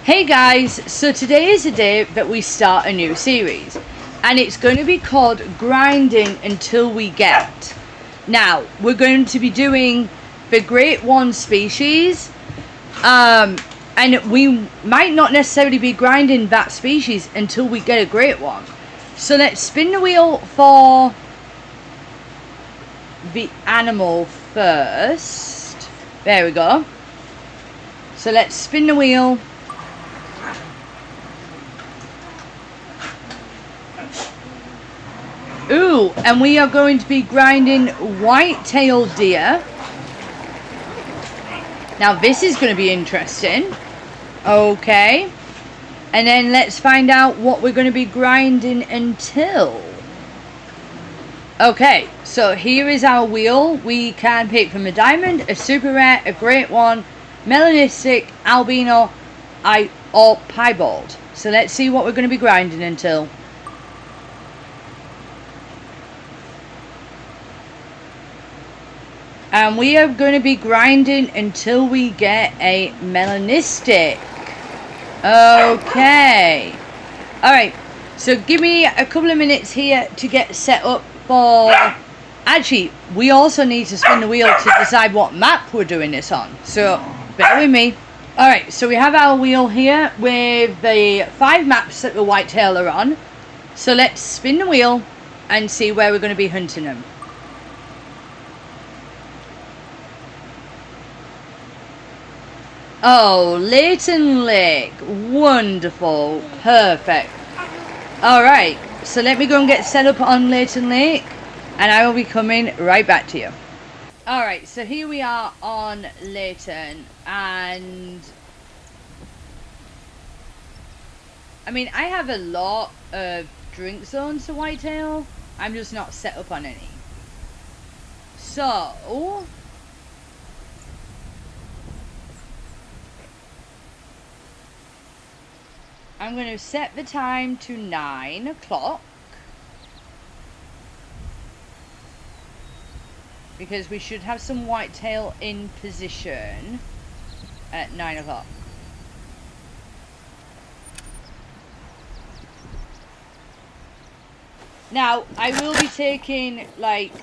Hey guys, so today is the day that we start a new series and it's going to be called Grinding Until We Get. Now, we're going to be doing the Great One species and we might not necessarily be grinding that species until we get a Great One. So let's spin the wheel for the animal first. There we go. So let's spin the wheel. Ooh, and we are going to be grinding white-tailed deer. Now this is going to be interesting. Okay. And then let's find out what we're going to be grinding until. Okay, so here is our wheel. We can pick from a diamond, a super rare, a great one, melanistic, albino, or piebald. So let's see what we're going to be grinding until. And we are going to be grinding until we get a melanistic. Okay. Alright. So give me a couple of minutes here to get set up for... Actually, we also need to spin the wheel to decide what map we're doing this on. So, bear with me. Alright, so we have our wheel here with the 5 maps that the whitetail are on. So let's spin the wheel and see where we're going to be hunting them. Oh, Layton Lake. Wonderful. Perfect. Alright, so let me go and get set up on Layton Lake, and I will be coming right back to you. Alright, so here we are on Layton, and... I mean, I have a lot of drink zones to whitetail. I'm just not set up on any. So... I'm going to set the time to 9 o'clock. Because we should have some whitetail in position at 9 o'clock. Now, I will be taking, like,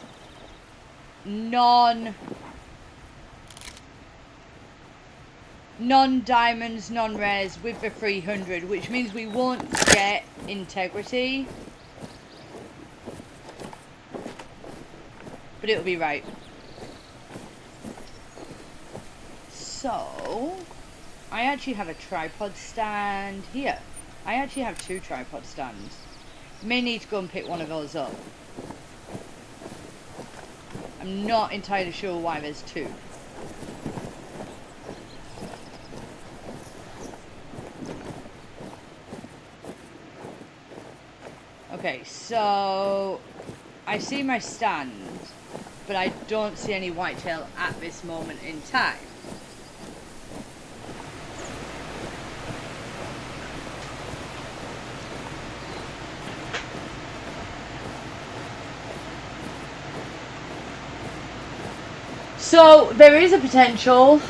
non-diamonds, non-rares with the 300, which means we won't get integrity, but it'll be right. So I actually have a tripod stand here. I actually have 2 tripod stands. May need to go and pick one of those up. I'm not entirely sure why there's 2. Okay, so I see my stand, but I don't see any whitetail at this moment in time. So there is a potential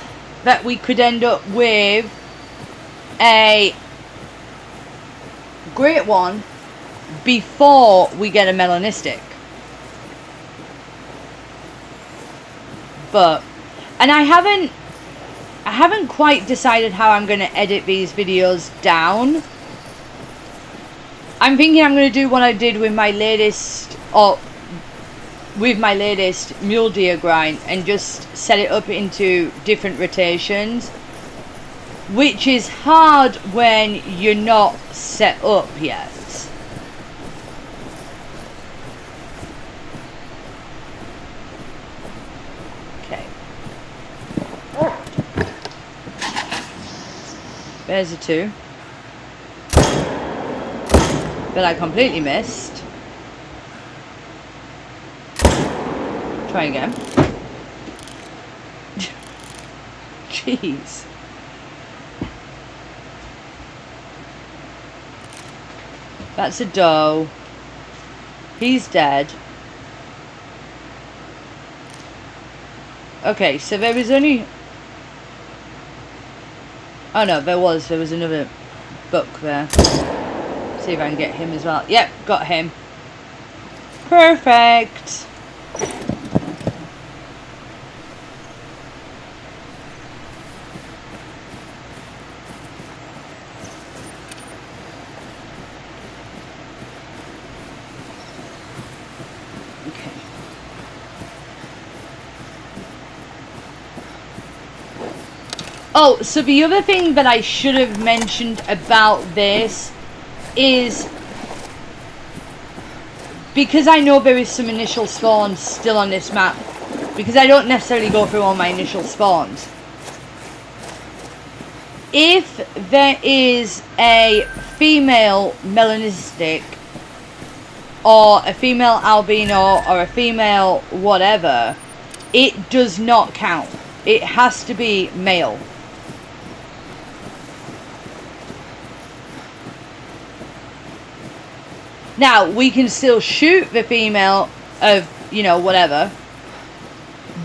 that we could end up with a great one before we get a melanistic. But, and I haven't quite decided how I'm going to edit these videos down. I'm thinking I'm going to do what I did with my latest, mule deer grind, and just set it up into different rotations, which is hard when you're not set up yet. There's a 2. But I completely missed. Try again. Jeez. That's a doe. He's dead. Okay, so there was only... Oh no, there was another book there. See if I can get him as well. Yep, got him. Perfect. Okay. Oh, so the other thing that I should have mentioned about this is, because I know there is some initial spawns still on this map, because I don't necessarily go through all my initial spawns. If there is a female melanistic, or a female albino, or a female whatever, it does not count. It has to be male. Now, we can still shoot the female of, you know, whatever,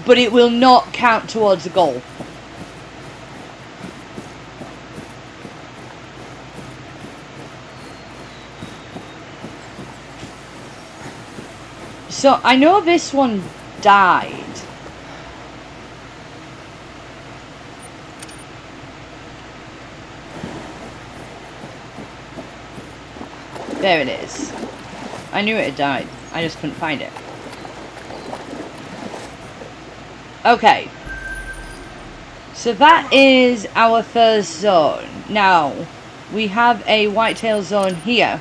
but it will not count towards the goal. So, I know this one died. There it is. I knew it had died. I just couldn't find it. Okay. So that is our first zone. Now, we have a whitetail zone here.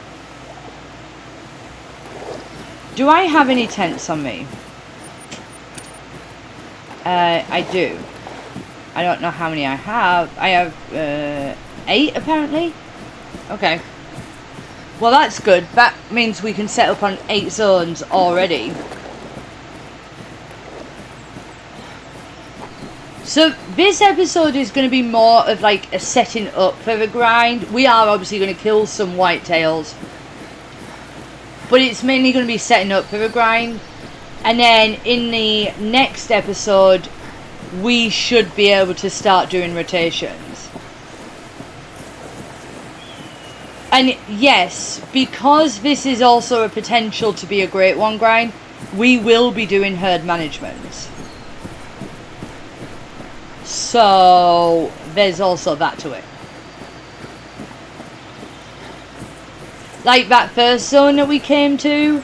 Do I have any tents on me? I do. I don't know how many I have. I have 8 apparently. Okay. Well, that's good. That means we can set up on 8 zones already. So this episode is going to be more of like a setting up for the grind. We are obviously going to kill some whitetails, but it's mainly going to be setting up for the grind. And then in the next episode, we should be able to start doing rotations. And yes, because this is also a potential to be a Great One grind, we will be doing herd management. So there's also that to it. Like that first zone that we came to,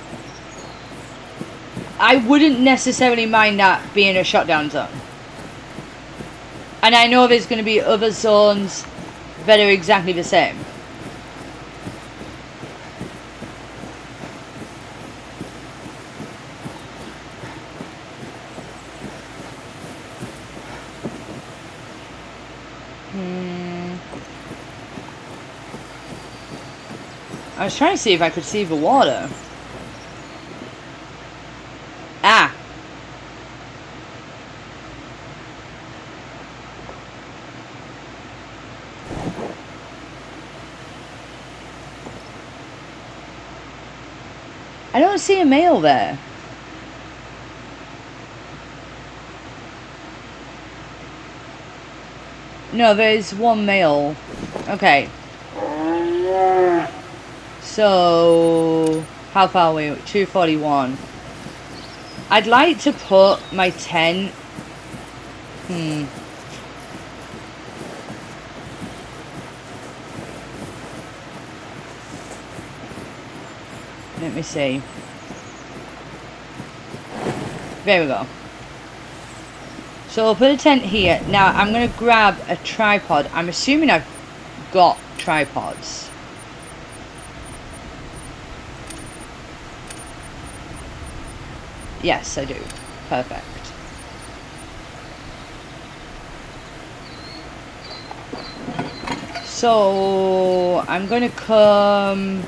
I wouldn't necessarily mind that being a shutdown zone. And I know there's going to be other zones that are exactly the same. I was trying to see if I could see the water. Ah! I don't see a male there. No, there's one male. Okay. So, how far away? 241. I'd like to put my tent. Let me see. There we go. So I'll put a tent here. Now I'm going to grab a tripod. I'm assuming I've got tripods. Yes, I do. Perfect. So I'm going to come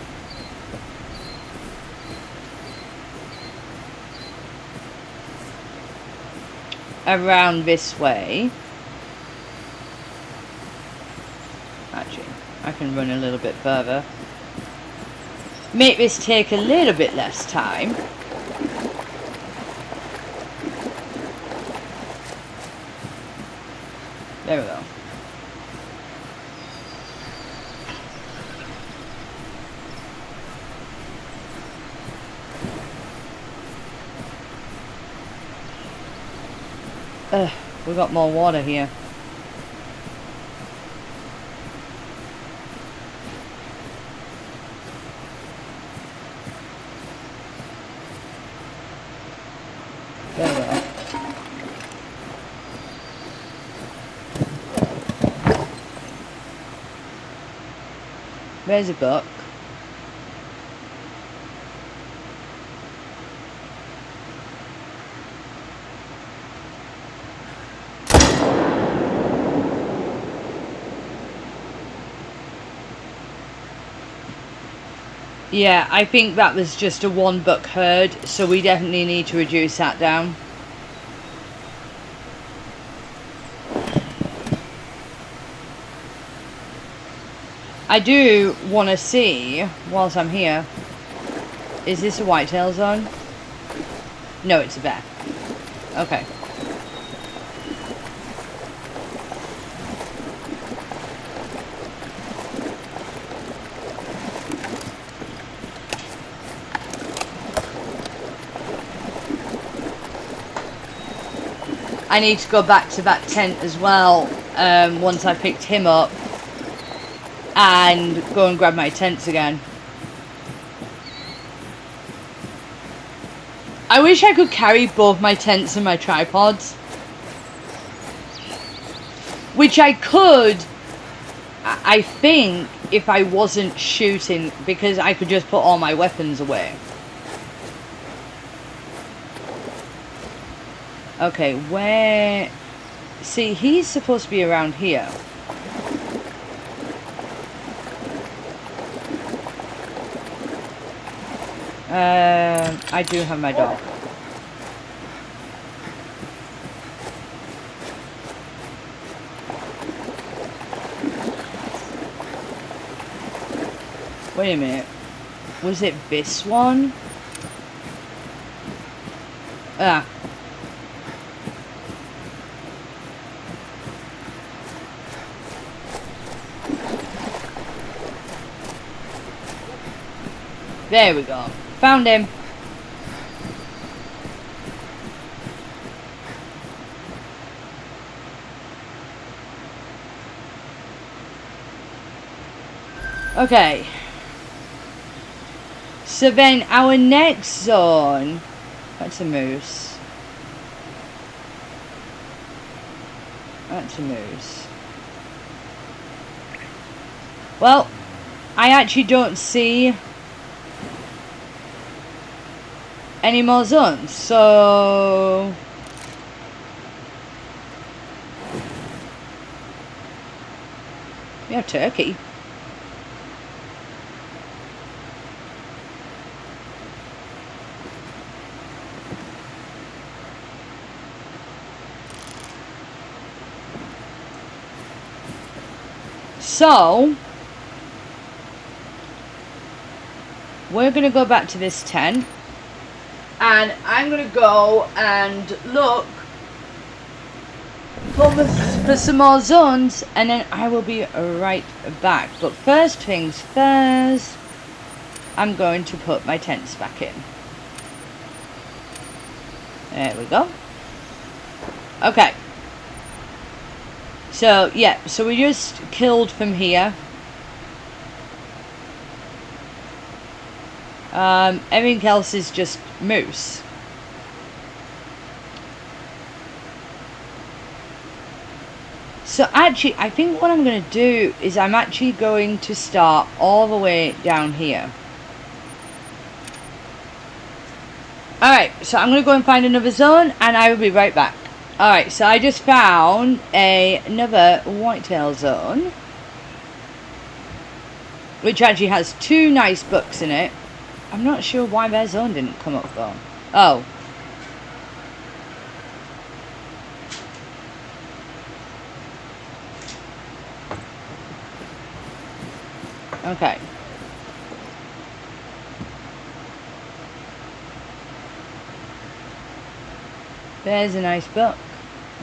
around this way. Actually, I can run a little bit further. Make this take a little bit less time. There we go. We got more water here. There we go. There's a book. Yeah, I think that was just a one buck herd, so we definitely need to reduce that down. I do want to see, whilst I'm here, is this a whitetail zone? No, it's a bear. Okay. I need to go back to that tent as well, once I picked him up, and go and grab my tents again. I wish I could carry both my tents and my tripods, which I could, I think, if I wasn't shooting, because I could just put all my weapons away. Okay, where... See, he's supposed to be around here. I do have my dog. Wait a minute. Was it this one? Ah. There we go. Found him. Okay. So then our next zone... That's a moose. That's a moose. Well, I actually don't see any more zones, so... We have turkey. So, we're going to go back to this tent, and I'm going to go and look for some more zones, and then I will be right back. But first things first, I'm going to put my tents back in. There we go. Okay. So, yeah, so we just killed from here. Everything else is just moose. So actually, I think what I'm going to do is I'm actually going to start all the way down here. Alright, so I'm going to go and find another zone, and I will be right back. Alright, so I just found another whitetail zone, which actually has two nice bucks in it. I'm not sure why their zone didn't come up though. Oh. Okay. There's a nice buck.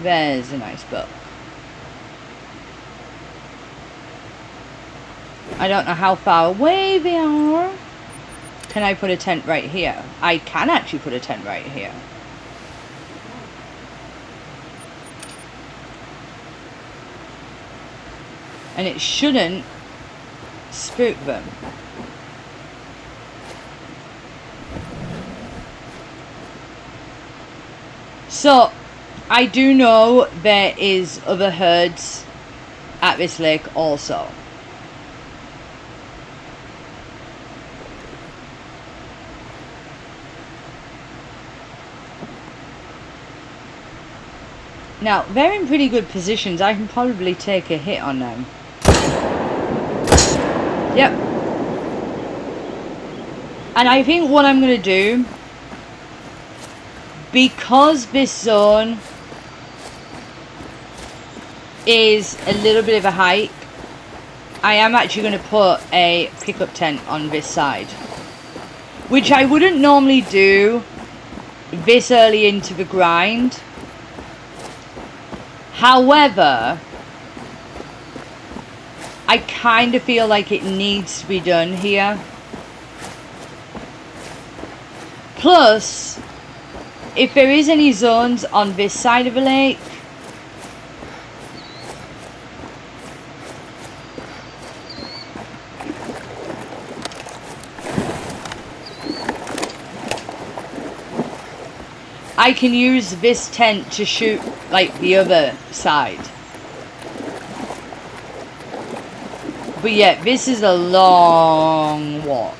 There's a nice buck. I don't know how far away they are. Can I put a tent right here? I can actually put a tent right here. and it shouldn't spook them. So I do know there is other herds at this lake also. Now, they're in pretty good positions. I can probably take a hit on them. Yep. And I think what I'm going to do, because this zone is a little bit of a hike, I am actually going to put a pickup tent on this side, which I wouldn't normally do this early into the grind. However, I kind of feel like it needs to be done here. Plus, if there is any zones on this side of the lake, I can use this tent to shoot like the other side. But yeah, this is a long walk.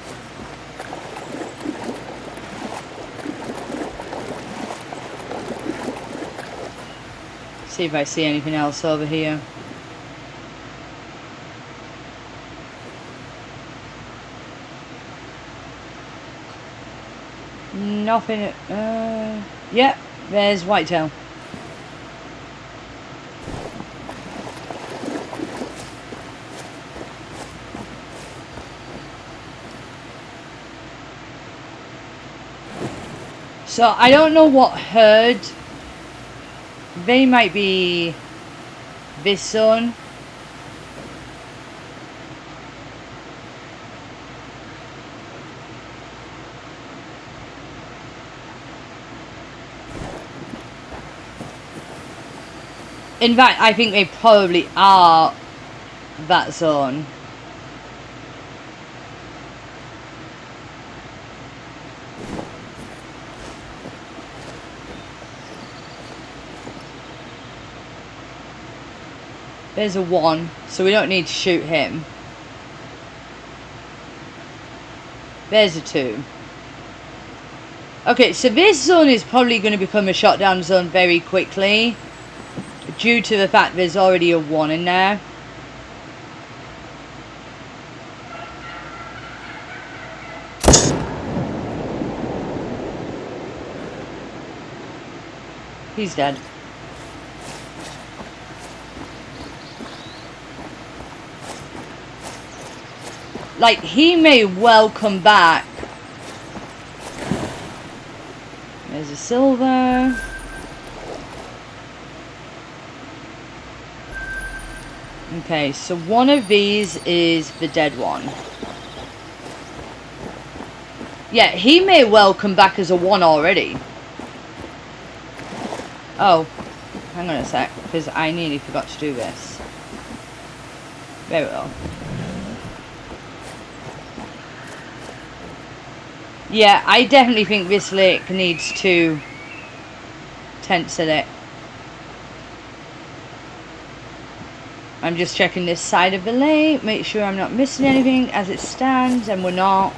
See if I see anything else over here. Nothing. Yep, there's whitetail. So I don't know what herd. They might be this zone. In fact, I think they probably are that zone. There's a 1, so we don't need to shoot him. There's a 2. Okay, so this zone is probably going to become a shot down zone very quickly, due to the fact there's already a 1 in there. He's dead. Like, he may well come back. There's a silver. Okay, so one of these is the dead one. Yeah, he may well come back as a 1 already. Oh, hang on a sec, because I nearly forgot to do this. There we go. Yeah, I definitely think this lake needs 2 tents in it. I'm just checking this side of the lake, make sure I'm not missing anything as it stands, and we're not.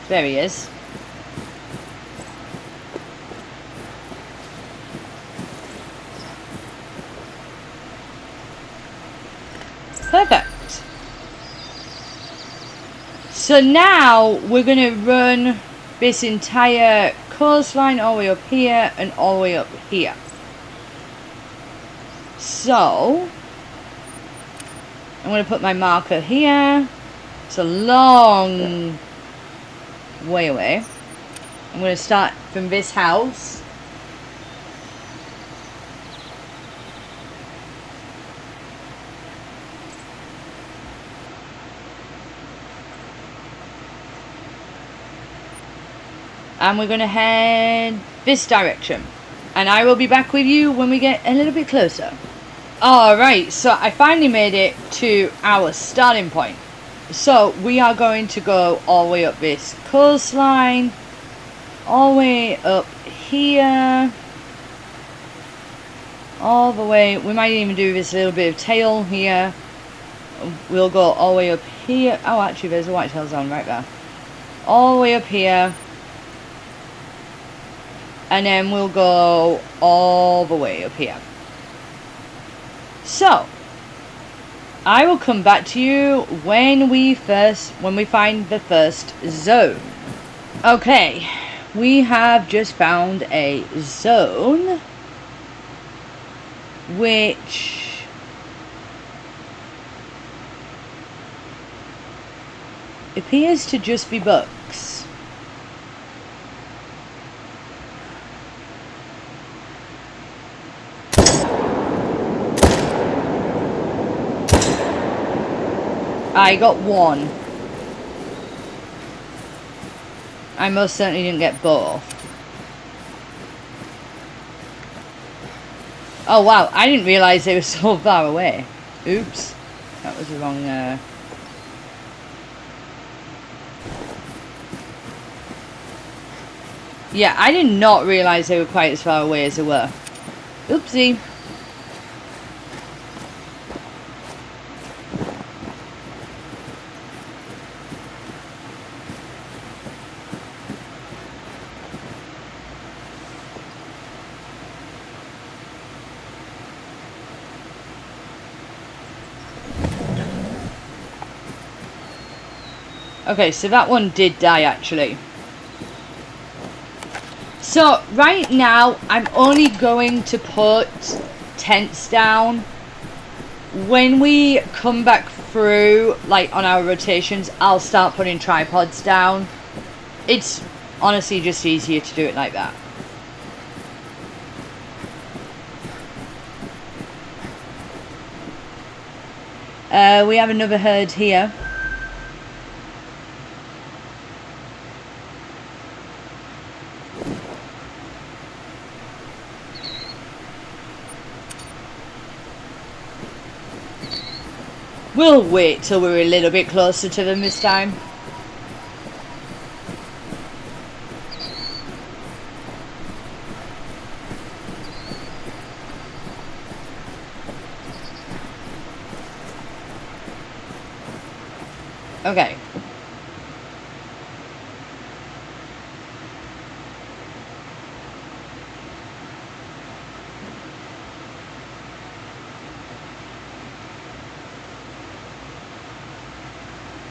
There he is. Perfect. So now we're going to run this entire coastline all the way up here and all the way up here. So I'm going to put my marker here. It's a long way away. I'm going to start from this house. And we're going to head this direction. And I will be back with you when we get a little bit closer. Alright, so I finally made it to our starting point. So we are going to go all the way up this coastline. All the way up here. All the way, we might even do this little bit of tail here. We'll go all the way up here. Oh, actually, there's a whitetail zone right there. All the way up here. And then we'll go all the way up here. So, I will come back to you when we find the first zone. Okay, we have just found a zone which appears to just be bucks. I got one. I most certainly didn't get both. Oh wow, I didn't realise they were so far away. Oops. That was the wrong... Yeah, I did not realise they were quite as far away as they were. Oopsie. Okay, so that one did die actually. So right now I'm only going to put tents down. When we come back through, like on our rotations, I'll start putting tripods down. It's honestly just easier to do it like that. We have another herd here. We'll wait till we're a little bit closer to them this time. Okay.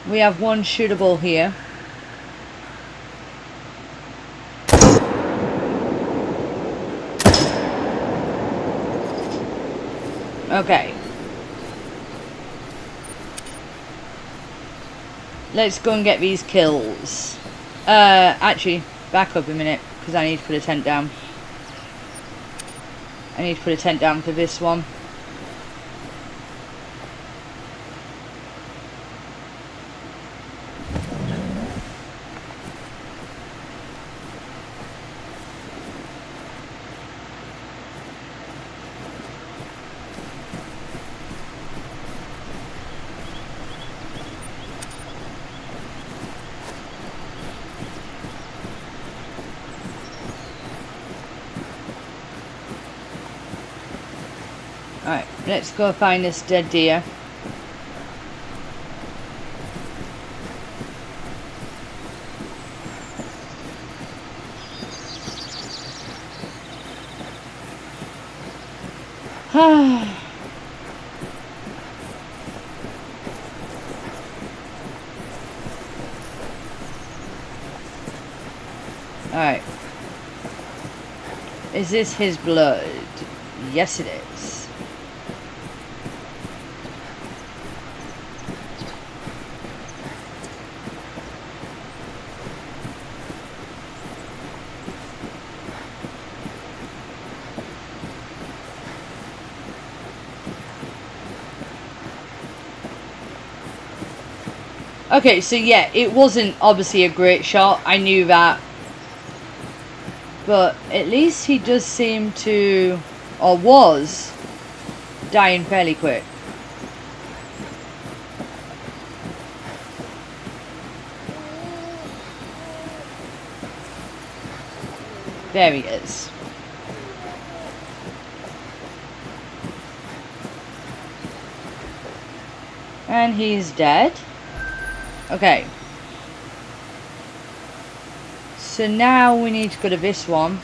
We have one shootable here. Okay. Let's go and get these kills. Actually, back up a minute, because I need to put a tent down. I need to put a tent down for this one. Alright, let's go find this dead deer. Alright. Is this his blood? Yes, it is. Okay, so yeah, it wasn't obviously a great shot. I knew that. But at least he does seem to, or was, dying fairly quick. There he is. And he's dead. Okay. So now we need to go to this one.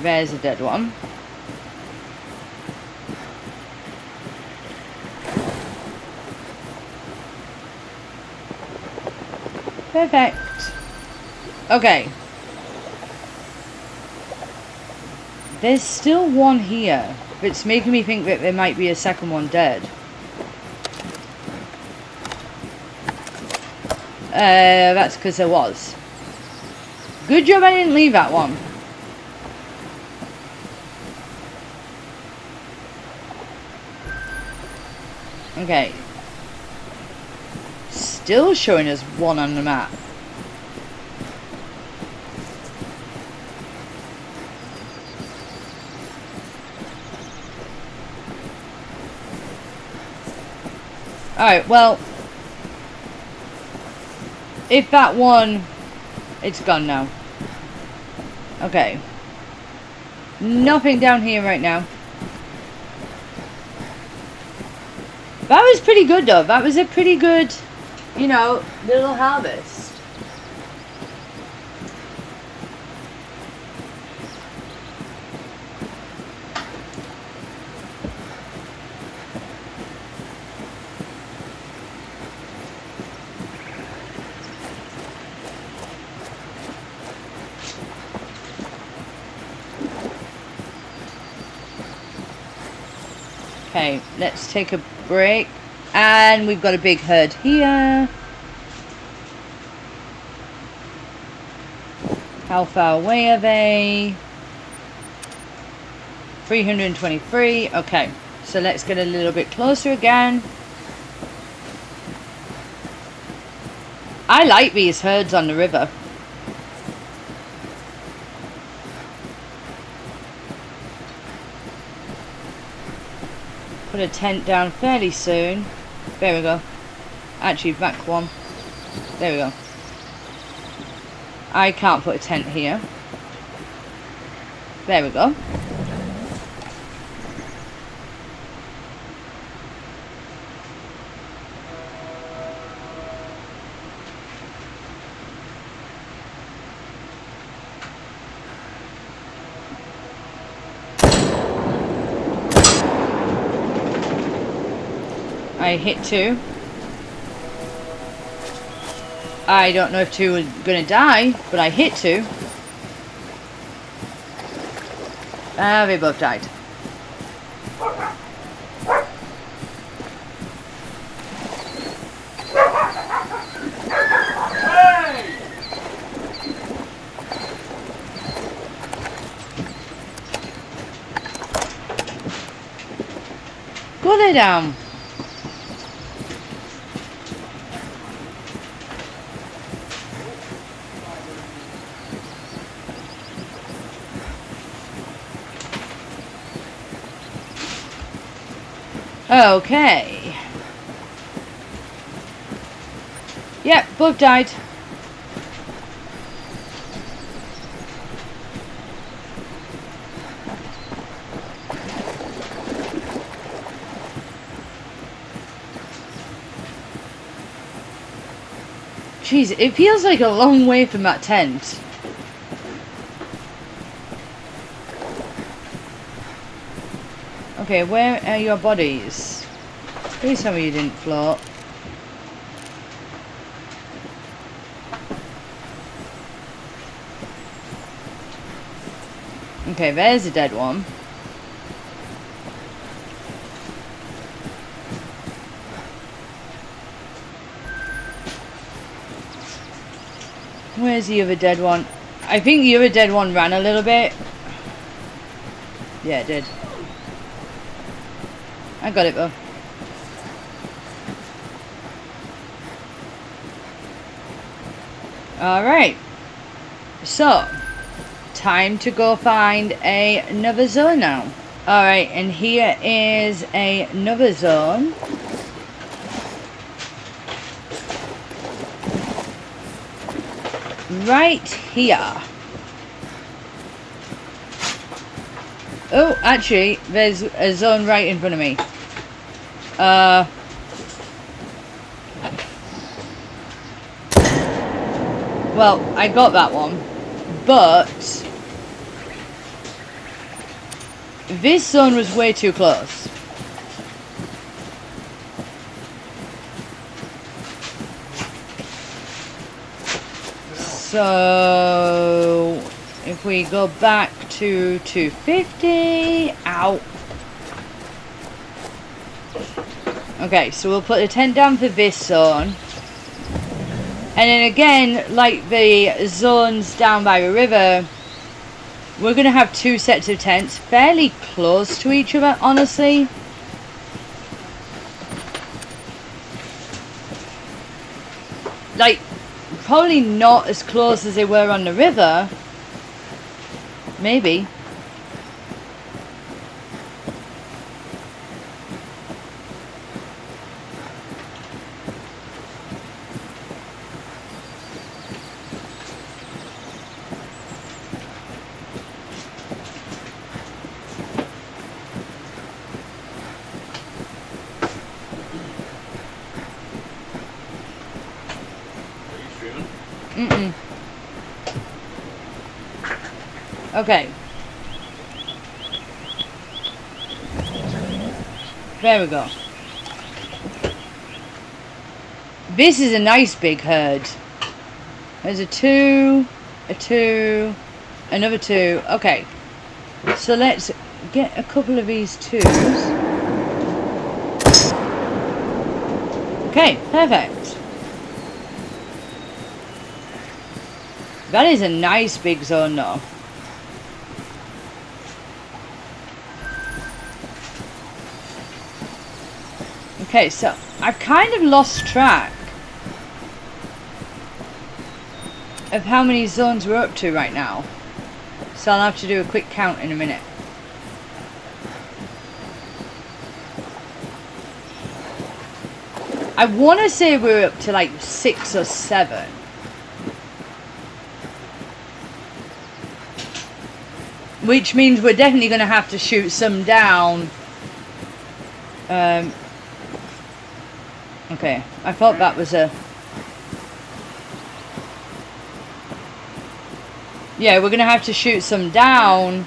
There's a dead one. Perfect. Okay. There's still one here. But it's making me think that there might be a second one dead. That's because there was. Good job I didn't leave that one. Okay. Still showing us one on the map. Alright, well, if that one, it's gone now. Okay. Nothing down here right now. That was pretty good though. That was a pretty good, you know, little harvest. Okay, let's take a break. And we've got a big herd here. How far away are they? 323. Okay, so let's get a little bit closer again. I like these herds on the river. Put a tent down fairly soon. There we go. Actually, back one. There we go. I can't put a tent here. There we go. I hit 2. I don't know if 2 was gonna die, but I hit 2. They both died. Go lay down. Okay. Yep, both died. Jeez, it feels like a long way from that tent. Okay, where are your bodies? Please tell me you didn't float. Okay, there's a dead one. Where's the other dead one? I think the other dead one ran a little bit. Yeah, it did. I got it though. Alright. So, time to go find another zone now. Alright, and here is another zone. Right here. Oh, actually, there's a zone right in front of me. Well, I got that one, but this zone was way too close. So if we go back to 250, ow. Okay, so we'll put a tent down for this zone. And then again, like the zones down by the river, we're going to have two sets of tents fairly close to each other, honestly. Like, probably not as close as they were on the river. Maybe. Mm-mm. Okay. There we go. This is a nice big herd. There's a 2, another 2. Okay. So let's get a couple of these 2s. Okay, perfect. That is a nice big zone though. Okay, so I've kind of lost track of how many zones we're up to right now. So I'll have to do a quick count in a minute. I want to say we're up to like 6 or 7. Which means we're definitely going to have to shoot some down. Okay, I thought that was a... Yeah, we're going to have to shoot some down.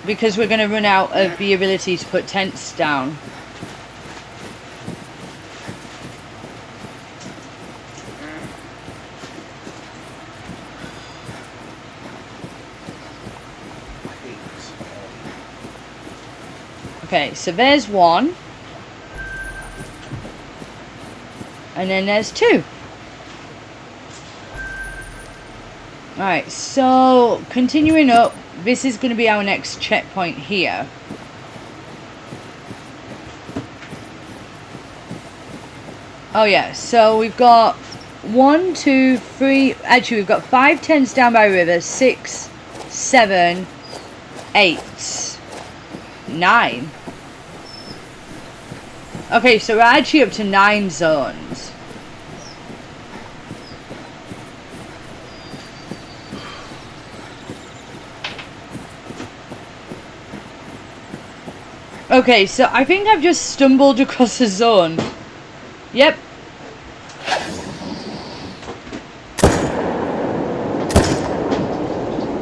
Because we're going to run out of the ability to put tents down. Okay, so there's 1. And then there's 2. Alright, so continuing up, this is going to be our next checkpoint here. Oh yeah, so we've got 1, 2, 3, actually we've got 5 tents down by river, 6, 7, 8, 9. Okay, so we're actually up to 9 zones. Okay, so I think I've just stumbled across a zone. Yep.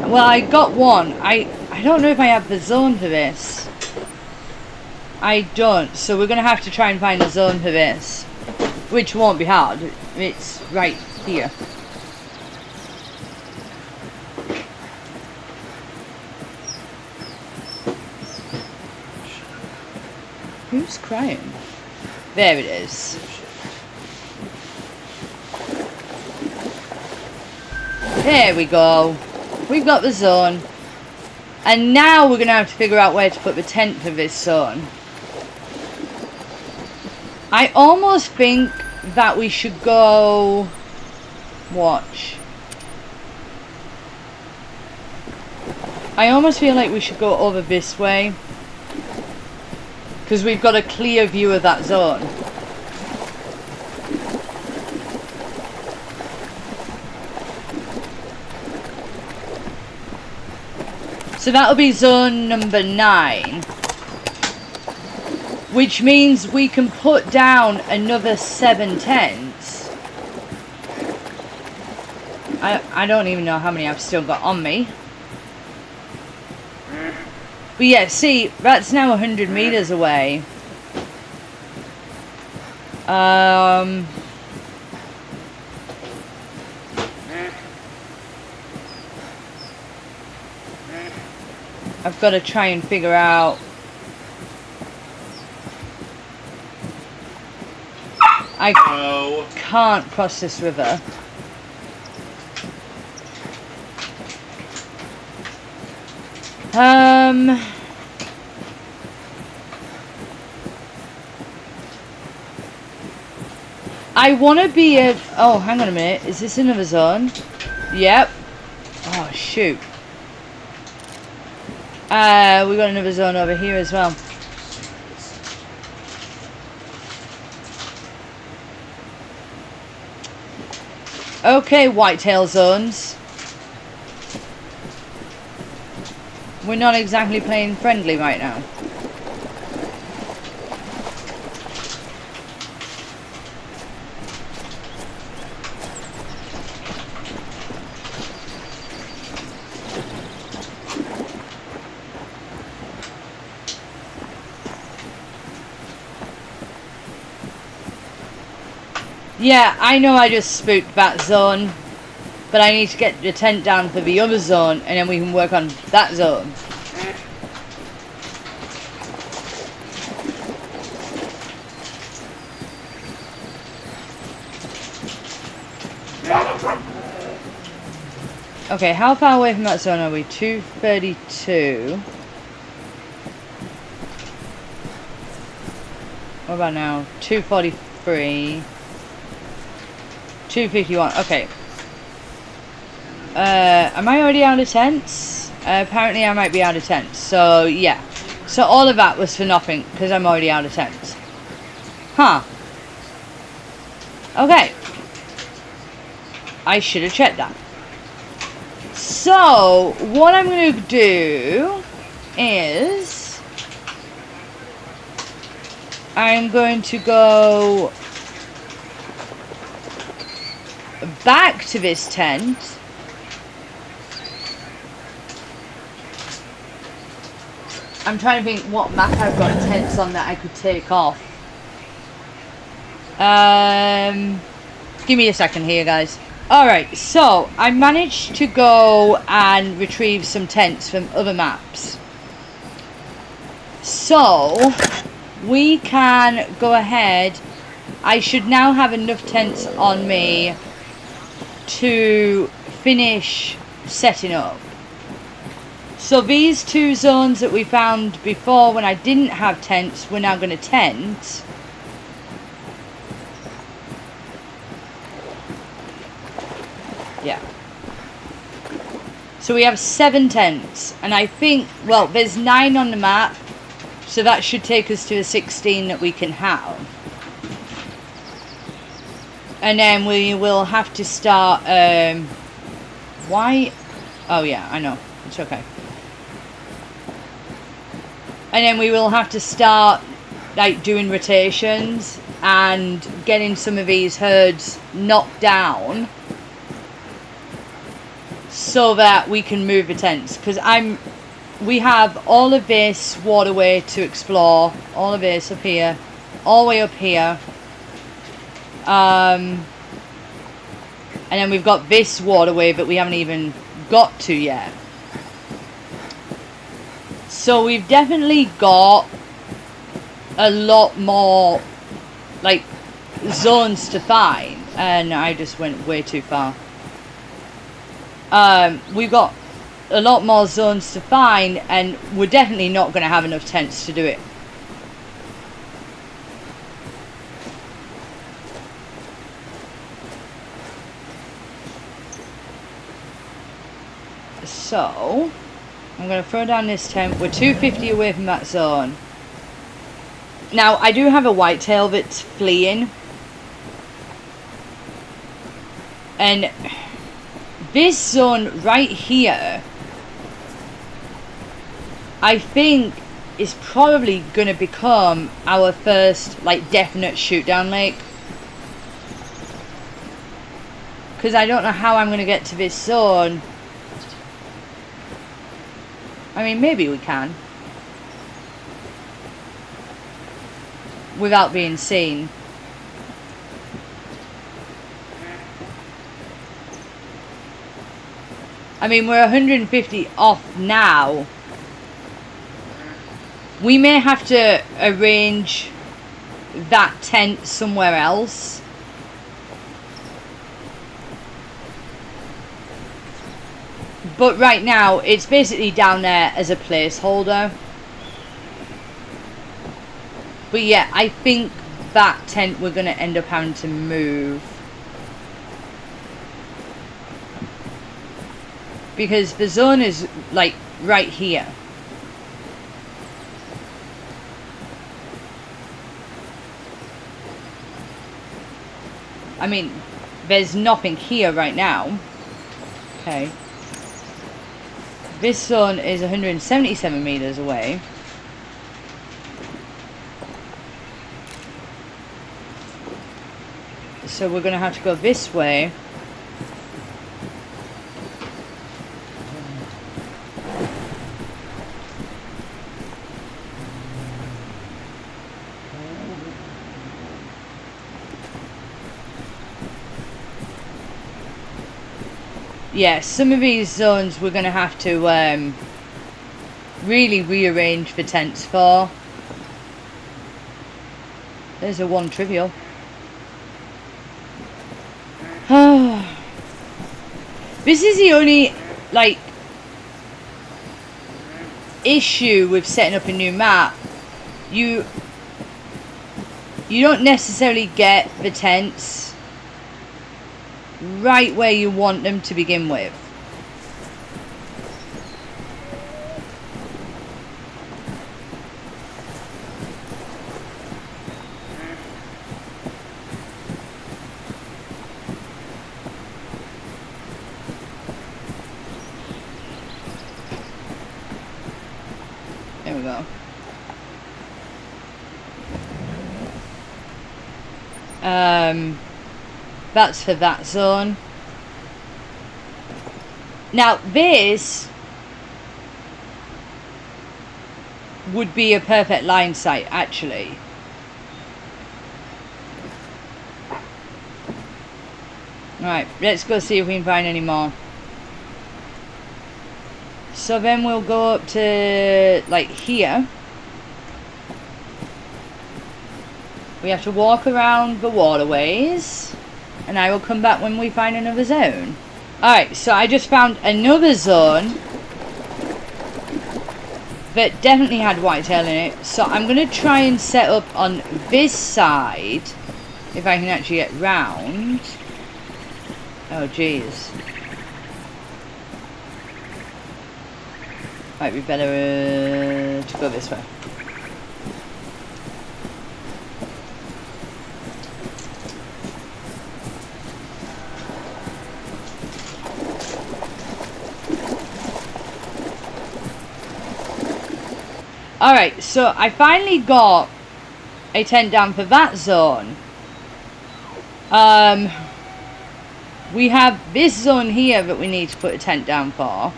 Well, I got 1. I don't know if I have the zone for this. I don't, so we're going to have to try and find a zone for this. Which won't be hard. It's right here. Who's crying? There it is. There we go. We've got the zone. And now we're going to have to figure out where to put the tent for this zone. I almost think that we should go... Watch. I almost feel like we should go over this way. Because we've got a clear view of that zone. So that'll be zone number 9. Which means we can put down another 7 tents. I don't even know how many I've still got on me. But yeah, see, that's now 100 meters away. I've got to try and figure out... I can't cross this river. I want to be a... Oh, hang on a minute. Is this another zone? Yep. Oh, shoot. We got another zone over here as well. Okay, whitetail zones. We're not exactly playing friendly right now. Yeah, I know I just spooked that zone, but I need to get the tent down for the other zone, and then we can work on that zone. Okay, how far away from that zone are we? 232. What about now? 243. 251. Okay. Am I already out of tents? Apparently I might be out of tents. So, yeah. So all of that was for nothing, because I'm already out of tents. Huh. Okay. I should have checked that. So, what I'm going to do is... I'm going to go... back to this tent. I'm trying to think what map I've got tents on that I could take off. Give me a second here, guys. Alright, so I managed to go and retrieve some tents from other maps. So we can go ahead. I should now have enough tents on me to finish setting up. So these two zones that we found before when I didn't have tents, we're now going to tent. Yeah. So we have 7 tents, and I think, well, there's 9 on the map, so that should take us to the 16 that we can have. And then we will have to start, why? Oh yeah, I know, it's okay. And then we will have to start, like, doing rotations and getting some of these herds knocked down so that we can move the tents. Because we have all of this waterway to explore, all of this up here, all the way up here. And then we've got this waterway that we haven't even got to yet. So we've definitely got a lot more, like, zones to find. And I just went way too far. We've got a lot more zones to find, and we're definitely not going to have enough tents to do it. So I'm going to throw down this tent. We're 250 away from that zone. Now I do have a whitetail that's fleeing, and this zone right here, I think, is probably going to become our first like definite shoot down lake, because I don't know how I'm going to get to this zone. I mean, maybe we can without being seen. I mean, we're 150 off now. We may have to arrange that tent somewhere else. But right now, it's basically down there as a placeholder. But yeah, I think that tent we're going to end up having to move. Because the zone is, like, right here. I mean, there's nothing here right now. Okay. This zone is 177 meters away. So we're going to have to go this way. Yeah, some of these zones we're going to have to really rearrange the tents for. There's a one trivial. This is the only, like, issue with setting up a new map. You don't necessarily get the tents right where you want them to begin with. There we go. That's for that zone. Now this would be a perfect line sight, actually. Alright, let's go see if we can find any more. So then we'll go up to, like, here. We have to walk around the waterways, and I will come back when we find another zone. Alright, so I just found another zone that definitely had whitetail in it. So I'm going to try and set up on this side, if I can actually get round. Oh, jeez. Might be better to go this way. Alright, so I finally got a tent down for that zone. We have this zone here that we need to put a tent down for.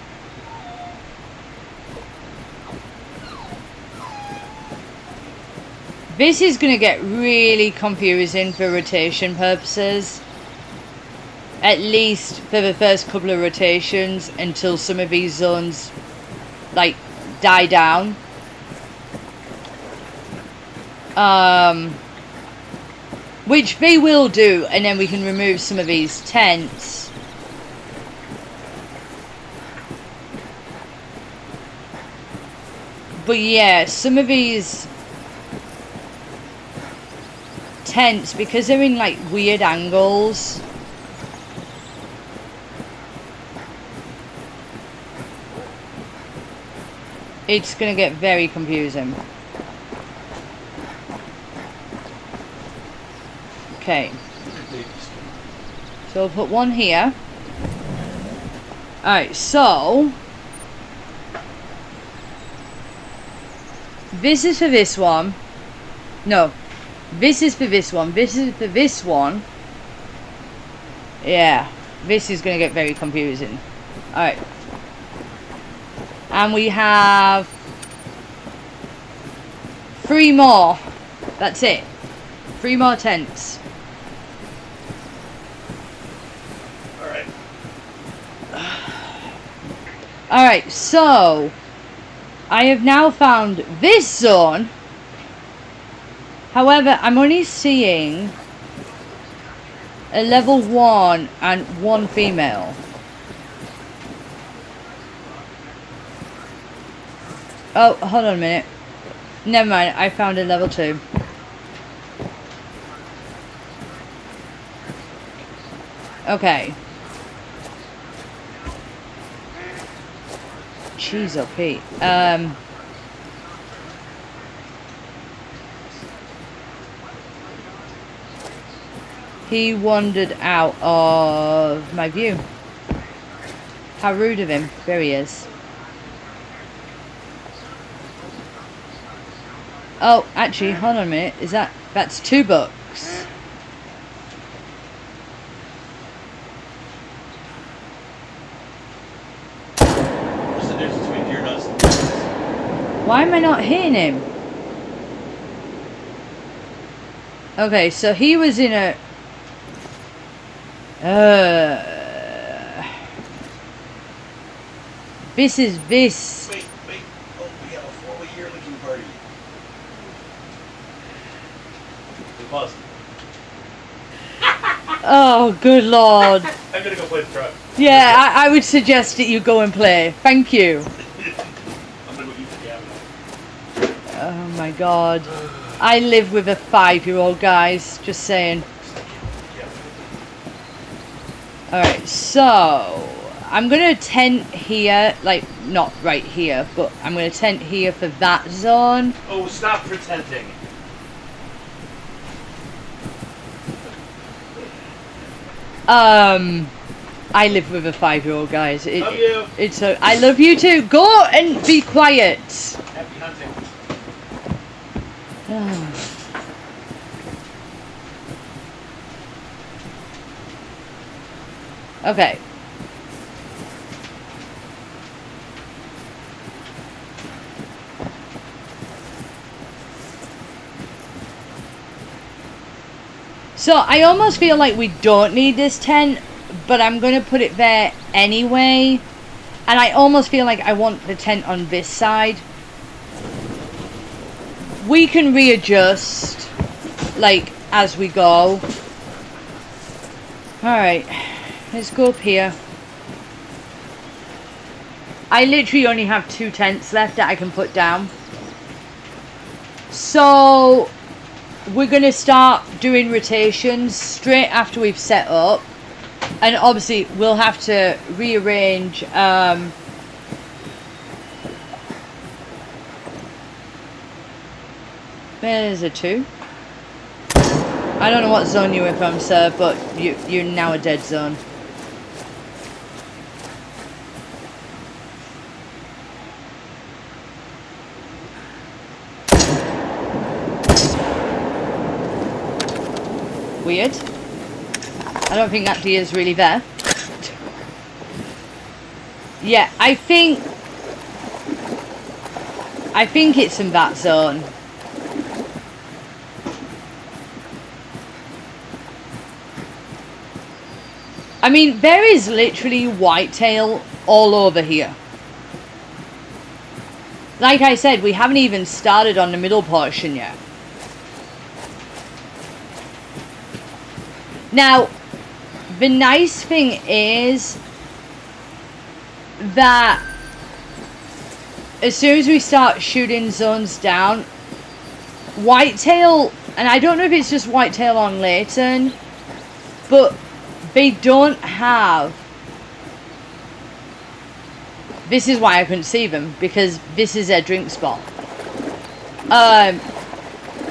This is going to get really confusing for rotation purposes. At least for the first couple of rotations, until some of these zones, like, die down. Which they will do, and then we can remove some of these tents. But yeah, some of these tents, because they're in like weird angles, it's gonna get very confusing. Okay. So we'll put one here. Alright, so this is for this one. No. This is for this one. This is for this one. Yeah. This is gonna get very confusing. Alright. And we have 3 more. That's it. 3 more tents. Alright. Alright, so I have now found this zone. However, I'm only seeing a level 1 and 1 female. Oh, hold on a minute. Never mind, I found a level 2. Okay. Jeez, oh Pete. He wandered out of my view. How rude of him. There he is. Oh, actually, hold on a minute. Is that's 2 bucks. What's the difference between deer nuts and nuts? Why am I not hitting him? Okay, so he was in a... This is this. Wait. Oh, we have a 4-year licking party. We paused. Oh, good lord. I'm gonna go play the truck. Yeah, I would suggest that you go and play. Thank you. I'm gonna go eat the cabin. Oh my god. I live with a 5-year-old, guys. Just saying. Alright, so I'm gonna tent here, like not right here, but I'm gonna tent here for that zone. Oh, stop pretending. I live with a 5-year-old, guys. Love you. It's I love you too. Go and be quiet. Happy hunting. Okay. So I almost feel like we don't need this tent, but I'm going to put it there anyway. And I almost feel like I want the tent on this side. We can readjust, like, as we go. Alright, let's go up here. I literally only have 2 tents left that I can put down. So we're going to start doing rotations straight after we've set up. And obviously we'll have to rearrange there's a 2. I don't know what zone you're from, sir, but you're now a dead zone. Weird. I don't think that deer is really there. Yeah, I think it's in that zone. I mean, there is literally whitetail all over here. Like I said, we haven't even started on the middle portion yet. Now, the nice thing is that as soon as we start shooting zones down, Whitetail, and I don't know if it's just Whitetail on Layton, but they don't have, this is why I couldn't see them, because this is their drink spot.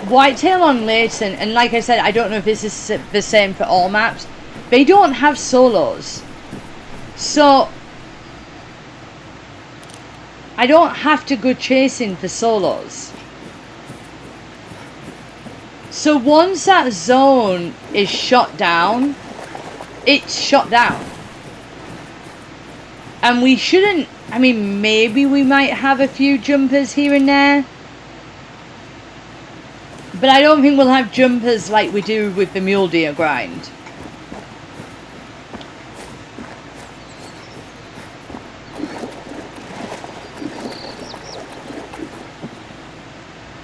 Whitetail on Layton, and like I said, I don't know if this is the same for all maps, they don't have solos. So I don't have to go chasing for solos. So once that zone is shot down, it's shot down. And we shouldn't, I mean, maybe we might have a few jumpers here and there. But I don't think we'll have jumpers like we do with the mule deer grind.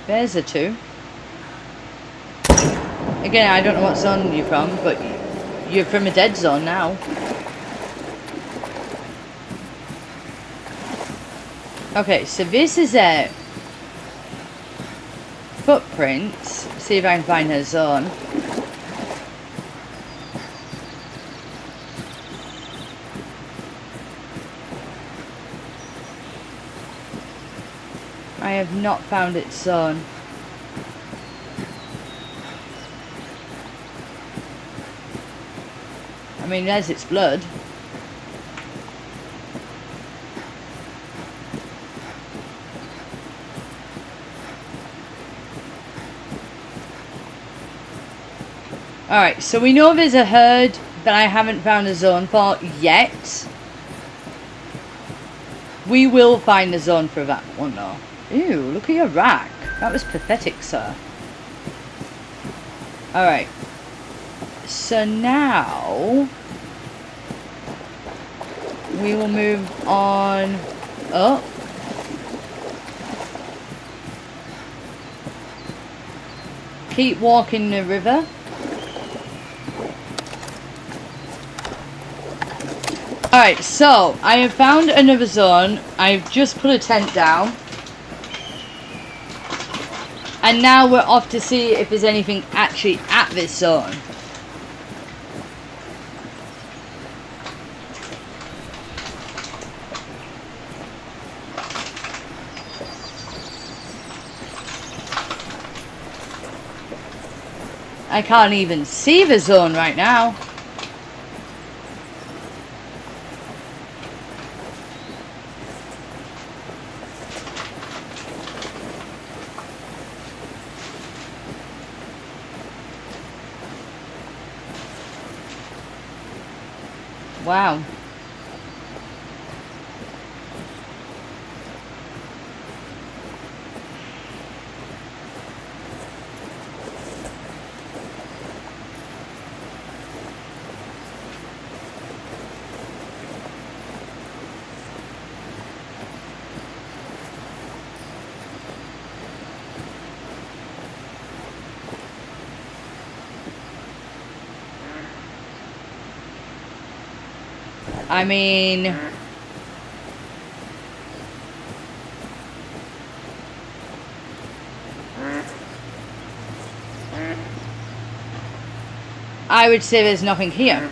There's the two. Again, I don't know what zone you're from, but you're from a dead zone now. Okay, so this is a footprints. See if I can find her zone. I have not found its zone. I mean, there's its blood. Alright, so we know there's a herd that I haven't found a zone for yet. We will find a zone for that one though. Ew, look at your rack. That was pathetic, sir. Alright. So now we will move on up. Keep walking the river. Alright, so I have found another zone. I've just put a tent down. And now we're off to see if there's anything actually at this zone. I can't even see the zone right now. Wow. I mean, I would say there's nothing here.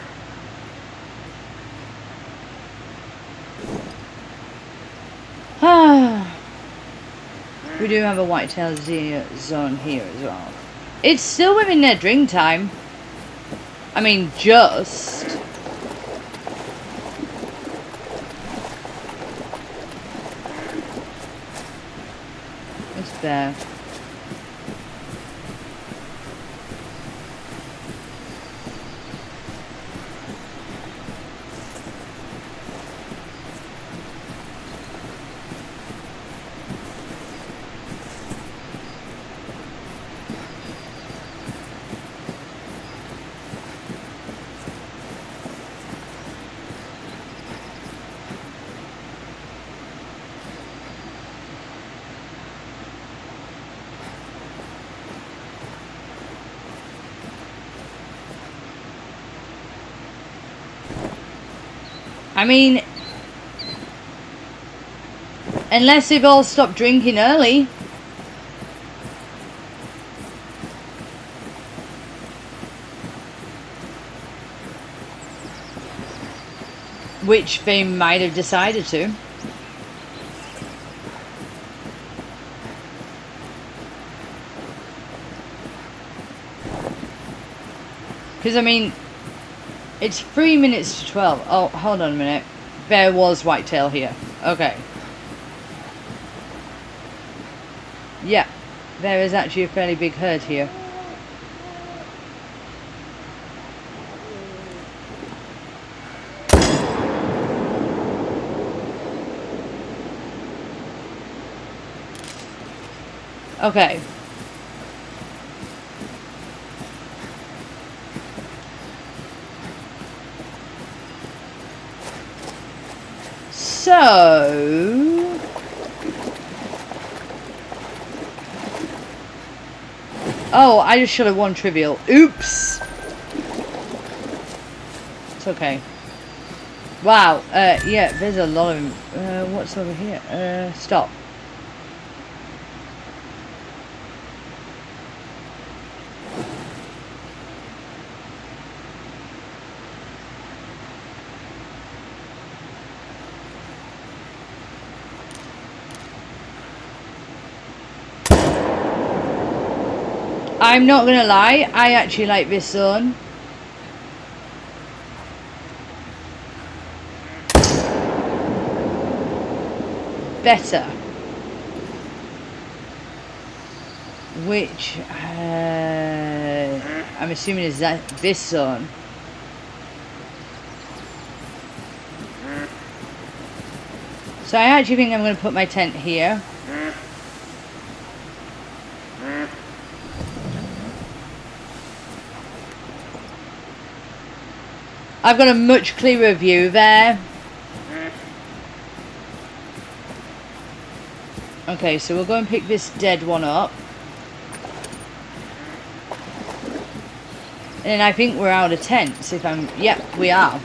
We do have a whitetail zone here as well. It's still within their drink time. I mean, just. It's there. I mean, Unless they've all stopped drinking early. Which they might have decided to. Because, I mean, it's 3 minutes to 12. Oh, hold on a minute. There was whitetail here. Okay. Yeah, there is actually a fairly big herd here. Okay. So... Oh, I just should have won trivial. Oops! It's okay. Wow, yeah, there's a lot of... what's over here? Stop. I'm not gonna lie, I actually like this zone. Better. Which, I'm assuming is that this zone. So I actually think I'm gonna put my tent here. I've got a much clearer view there. Okay, so we'll go and pick this dead one up. And I think we're out of tents if I'm... Yep, we are.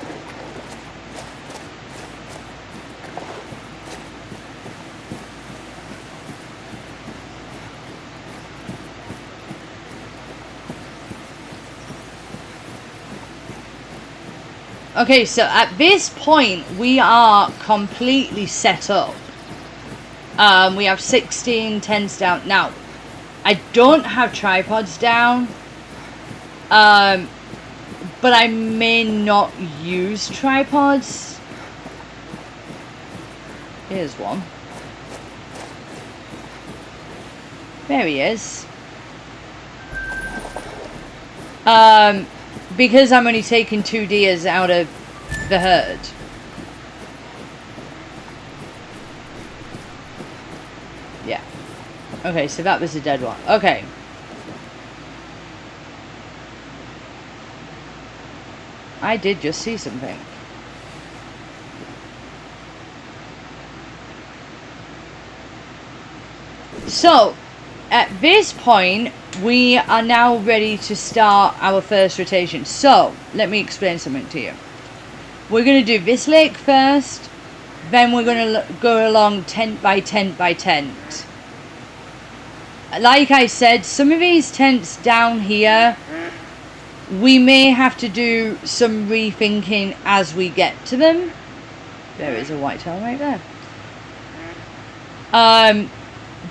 Okay, so at this point, we are completely set up. We have 16 tents down. Now, I don't have tripods down. But I may not use tripods. Here's one. There he is. Because I'm only taking 2 deers out of the herd. Yeah. Okay, so that was a dead one. Okay. I did just see something. So, at this point, we are now ready to start our first rotation. So, let me explain something to you. We're going to do this lake first, then we're going to go along tent by tent by tent. Like I said, some of these tents down here, we may have to do some rethinking as we get to them. There is a whitetail right there.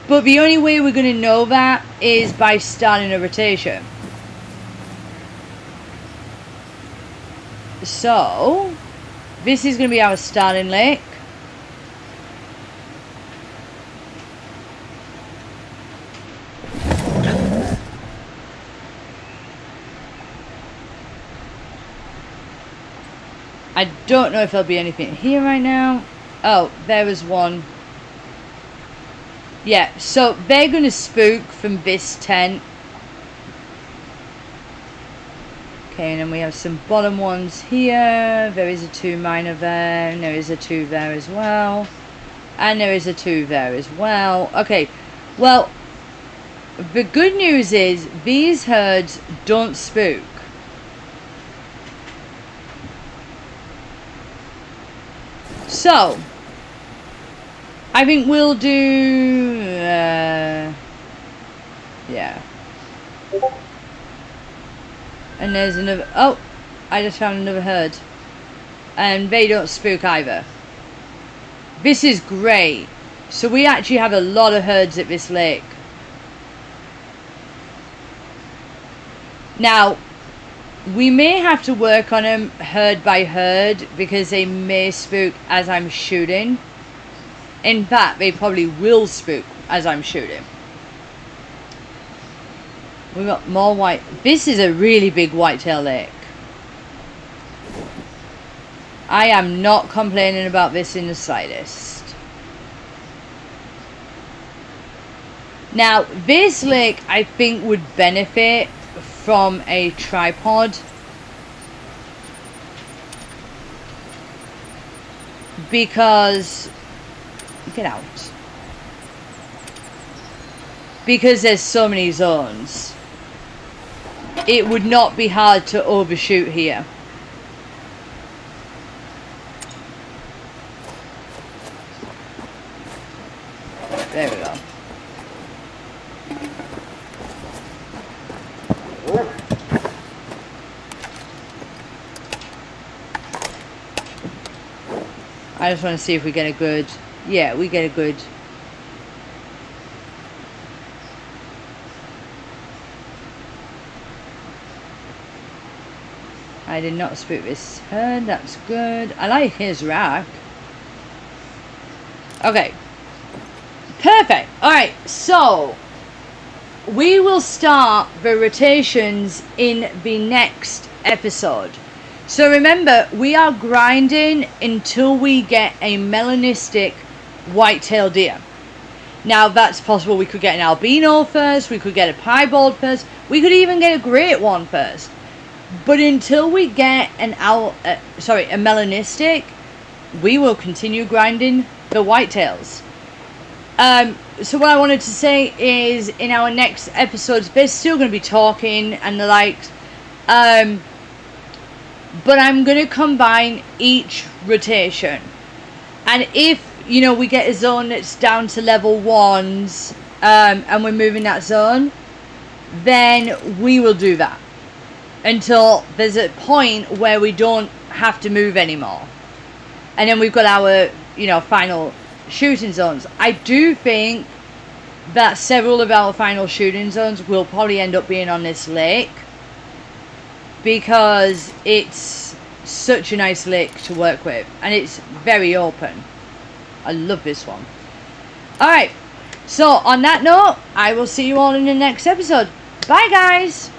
But the only way we're going to know that is by starting a rotation. So, this is going to be our starting lake. I don't know if there'll be anything here right now. Oh, there was one. Yeah, so they're going to spook from this tent. Okay, and then we have some bottom ones here. There is a 2 minor there, and there is a 2 there as well. And there is a 2 there as well. Okay, well, the good news is these herds don't spook. So, I think we'll do... yeah. And there's another... oh! I just found another herd. And they don't spook either. This is great. So we actually have a lot of herds at this lake. Now, we may have to work on them herd by herd because they may spook as I'm shooting. In fact, they probably will spook as I'm shooting. We've got more white. This is a really big whitetail lake. I am not complaining about this in the slightest. Now, this lake I think would benefit from a tripod. Because... get out. Because there's so many zones. It would not be hard to overshoot here. There we go. I just want to see if we get a good... yeah, we get a good... I did not spook this herd. That's good. I like his rack. Okay. Perfect. Alright, so we will start the rotations in the next episode. So remember, we are grinding until we get a melanistic white-tailed deer. Now, that's possible. We could get an albino first. We could get a piebald first. We could even get a great one first. But until we get a melanistic, we will continue grinding the whitetails. So what I wanted to say is, in our next episodes, they're still going to be talking and the likes. But I'm going to combine each rotation. And if, you know, we get a zone that's down to level 1s, and we're moving that zone, then we will do that. Until there's a point where we don't have to move anymore. And then we've got our, you know, final shooting zones. I do think that several of our final shooting zones will probably end up being on this lake. Because it's such a nice lake to work with. And it's very open. I love this one. Alright. So, on that note, I will see you all in the next episode. Bye, guys!